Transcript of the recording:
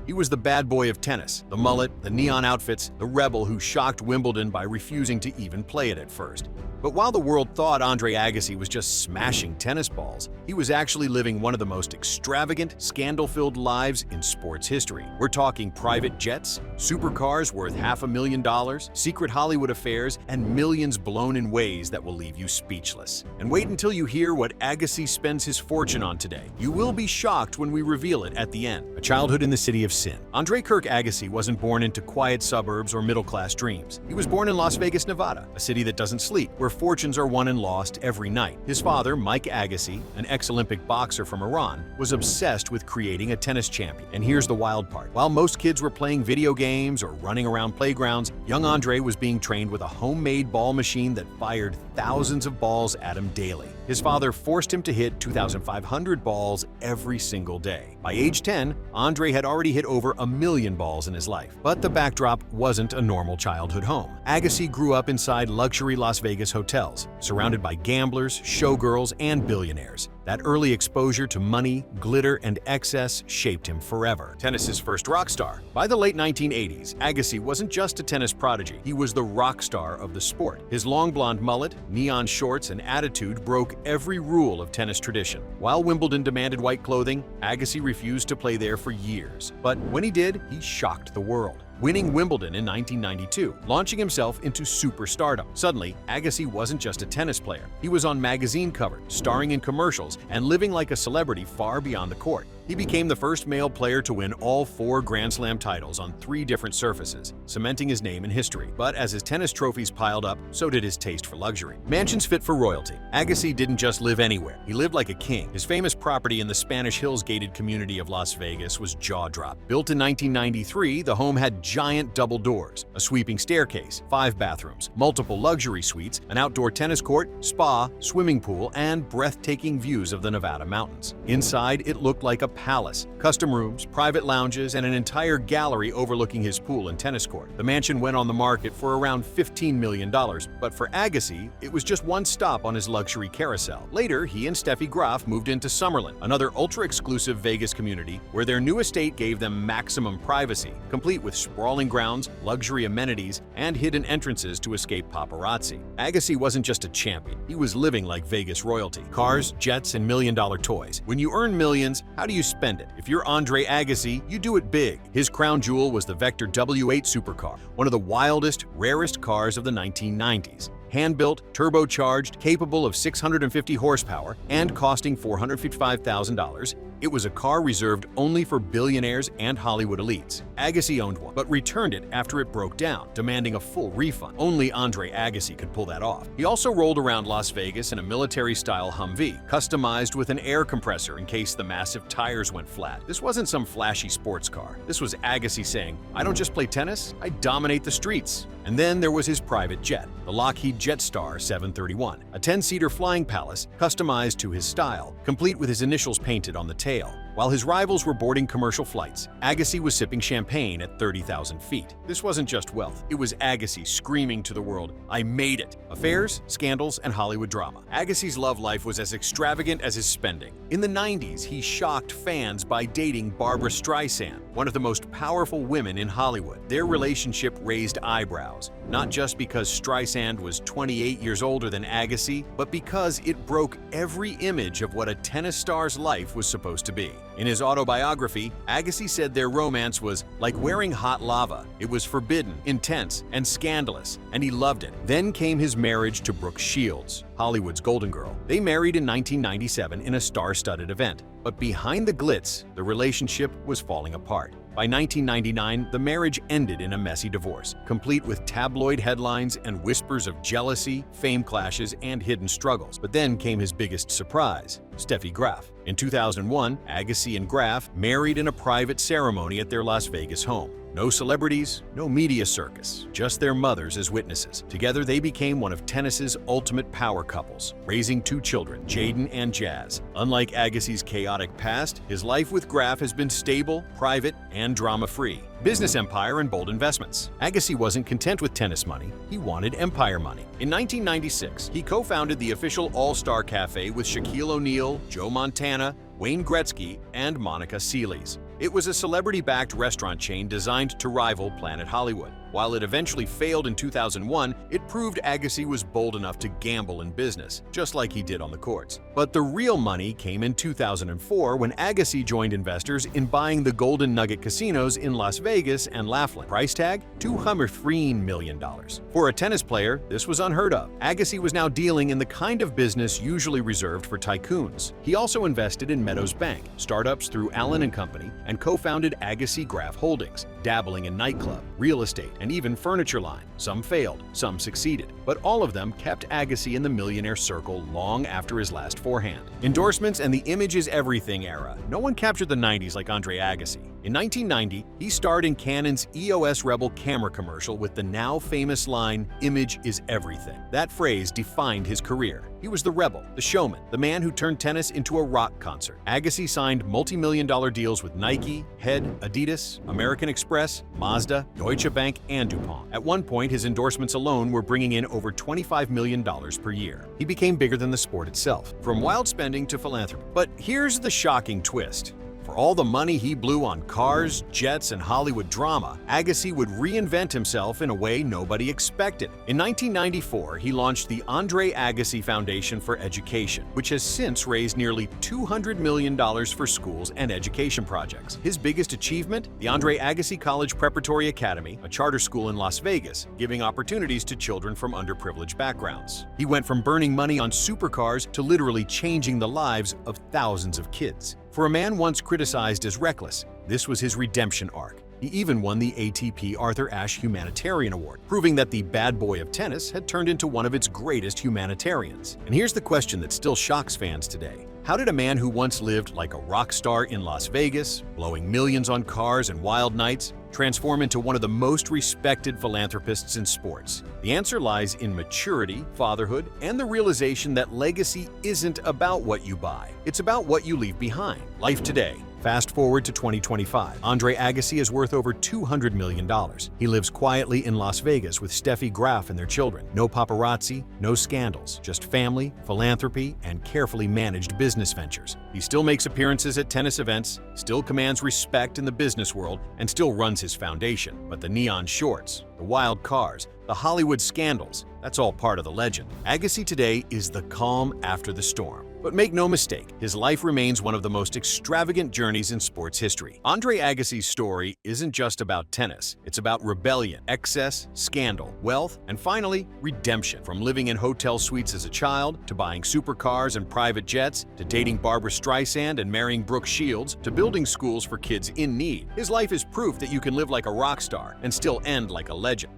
He was the bad boy of tennis, the mullet, the neon outfits, the rebel who shocked Wimbledon by refusing to even play it at first. But while the world thought Andre Agassi was just smashing tennis balls, he was actually living one of the most extravagant, scandal-filled lives in sports history. We're talking private jets, supercars worth $500,000, secret Hollywood affairs, and millions blown in ways that will leave you speechless. And wait until you hear what Agassi spends his fortune on today. You will be shocked when we reveal it at the end. A childhood in the city of sin. Andre Kirk Agassi wasn't born into quiet suburbs or middle-class dreams. He was born in Las Vegas, Nevada, a city that doesn't sleep, where fortunes are won and lost every night. His father, Mike Agassi, an ex-Olympic boxer from Iran, was obsessed with creating a tennis champion. And here's the wild part. While most kids were playing video games or running around playgrounds, young Andre was being trained with a homemade ball machine that fired thousands of balls at him daily. His father forced him to hit 2,500 balls every single day. By age 10, Andre had already hit over 1,000,000 balls in his life. But the backdrop wasn't a normal childhood home. Agassi grew up inside luxury Las Vegas hotels, surrounded by gamblers, showgirls, and billionaires. That early exposure to money, glitter, and excess shaped him forever. Tennis's first rock star. By the late 1980s, Agassi wasn't just a tennis prodigy. He was the rock star of the sport. His long blonde mullet, neon shorts, and attitude broke every rule of tennis tradition. While Wimbledon demanded white clothing, Agassi refused to play there for years. But when he did, he shocked the world, winning Wimbledon in 1992, launching himself into superstardom. Suddenly, Agassi wasn't just a tennis player. He was on magazine covers, starring in commercials, and living like a celebrity far beyond the court. He became the first male player to win all 4 Grand Slam titles on 3 different surfaces, cementing his name in history. But as his tennis trophies piled up, so did his taste for luxury. Mansions fit for royalty. Agassi didn't just live anywhere. He lived like a king. His famous property in the Spanish Hills gated community of Las Vegas was jaw-dropping. Built in 1993, the home had giant double doors, a sweeping staircase, 5 bathrooms, multiple luxury suites, an outdoor tennis court, spa, swimming pool, and breathtaking views of the Nevada mountains. Inside, it looked like a palace, custom rooms, private lounges, and an entire gallery overlooking his pool and tennis court. The mansion went on the market for around $15 million, but for Agassi, it was just one stop on his luxury carousel. Later, he and Steffi Graf moved into Summerlin, another ultra-exclusive Vegas community where their new estate gave them maximum privacy, complete with sprawling grounds, luxury amenities, and hidden entrances to escape paparazzi. Agassi wasn't just a champion, he was living like Vegas royalty. Cars, jets, and million-dollar toys. When you earn millions, how do you spend it? If you're Andre Agassi, you do it big. His crown jewel was the Vector W8 supercar, one of the wildest, rarest cars of the 1990s. Hand-built, turbocharged, capable of 650 horsepower, and costing $455,000, it was a car reserved only for billionaires and Hollywood elites. Agassi owned one, but returned it after it broke down, demanding a full refund. Only Andre Agassi could pull that off. He also rolled around Las Vegas in a military-style Humvee, customized with an air compressor in case the massive tires went flat. This wasn't some flashy sports car. This was Agassi saying, "I don't just play tennis, I dominate the streets." And then there was his private jet, the Lockheed Jetstar 731, a 10-seater flying palace customized to his style, complete with his initials painted on the tail. While his rivals were boarding commercial flights, Agassi was sipping champagne at 30,000 feet. This wasn't just wealth. It was Agassi screaming to the world, "I made it!" Affairs, scandals, and Hollywood drama. Agassi's love life was as extravagant as his spending. In the 90s, he shocked fans by dating Barbra Streisand, one of the most powerful women in Hollywood. Their relationship raised eyebrows, not just because Streisand was 28 years older than Agassi, but because it broke every image of what a tennis star's life was supposed to be. In his autobiography, Agassi said their romance was like wearing hot lava. It was forbidden, intense, and scandalous, and he loved it. Then came his marriage to Brooke Shields, Hollywood's golden girl. They married in 1997 in a star-studded event. But behind the glitz, the relationship was falling apart. By 1999, the marriage ended in a messy divorce, complete with tabloid headlines and whispers of jealousy, fame clashes, and hidden struggles. But then came his biggest surprise, Steffi Graf. In 2001, Agassi and Graf married in a private ceremony at their Las Vegas home. No celebrities, no media circus, just their mothers as witnesses. Together, they became one of tennis's ultimate power couples, raising 2 children, Jaden and Jazz. Unlike Agassi's chaotic past, his life with Graf has been stable, private, and drama-free. Business empire and bold investments. Agassi wasn't content with tennis money, he wanted empire money. In 1996, he co-founded the official All-Star Cafe with Shaquille O'Neal, Joe Montana, Wayne Gretzky, and Monica Seles. It was a celebrity-backed restaurant chain designed to rival Planet Hollywood. While it eventually failed in 2001, it proved Agassi was bold enough to gamble in business, just like he did on the courts. But the real money came in 2004 when Agassi joined investors in buying the Golden Nugget casinos in Las Vegas and Laughlin. Price tag? $213 million. For a tennis player, this was unheard of. Agassi was now dealing in the kind of business usually reserved for tycoons. He also invested in Meadows Bank, startups through Allen & Company, and co-founded Agassi Graph Holdings, dabbling in nightclub, real estate, and even furniture line. Some failed, some succeeded, but all of them kept Agassi in the millionaire circle long after his last forehand. Endorsements and the image is everything era. No one captured the 90s like Andre Agassi. In 1990, he starred in Canon's EOS Rebel camera commercial with the now famous line, "Image is everything." That phrase defined his career. He was the rebel, the showman, the man who turned tennis into a rock concert. Agassi signed multi-million-dollar deals with Nike, Head, Adidas, American Express, Mazda, Deutsche Bank, and DuPont. At one point, his endorsements alone were bringing in over $25 million per year. He became bigger than the sport itself, from wild spending to philanthropy. But here's the shocking twist. For all the money he blew on cars, jets, and Hollywood drama, Agassi would reinvent himself in a way nobody expected. In 1994, he launched the Andre Agassi Foundation for Education, which has since raised nearly $200 million for schools and education projects. His biggest achievement? The Andre Agassi College Preparatory Academy, a charter school in Las Vegas, giving opportunities to children from underprivileged backgrounds. He went from burning money on supercars to literally changing the lives of thousands of kids. For a man once criticized as reckless, this was his redemption arc. He even won the ATP Arthur Ashe Humanitarian Award, proving that the bad boy of tennis had turned into one of its greatest humanitarians. And here's the question that still shocks fans today. How did a man who once lived like a rock star in Las Vegas, blowing millions on cars and wild nights, transform into one of the most respected philanthropists in sports? The answer lies in maturity, fatherhood, and the realization that legacy isn't about what you buy. It's about what you leave behind. Life today. Fast forward to 2025. Andre Agassi is worth over $200 million. He lives quietly in Las Vegas with Steffi Graf and their children. No paparazzi, no scandals, just family, philanthropy, and carefully managed business ventures. He still makes appearances at tennis events, still commands respect in the business world, and still runs his foundation. But the neon shorts, the wild cars, the Hollywood scandals, that's all part of the legend. Agassi today is the calm after the storm. But make no mistake, his life remains one of the most extravagant journeys in sports history. Andre Agassi's story isn't just about tennis. It's about rebellion, excess, scandal, wealth, and finally, redemption. From living in hotel suites as a child, to buying supercars and private jets, to dating Barbra Streisand and marrying Brooke Shields, to building schools for kids in need. His life is proof that you can live like a rock star and still end like a legend.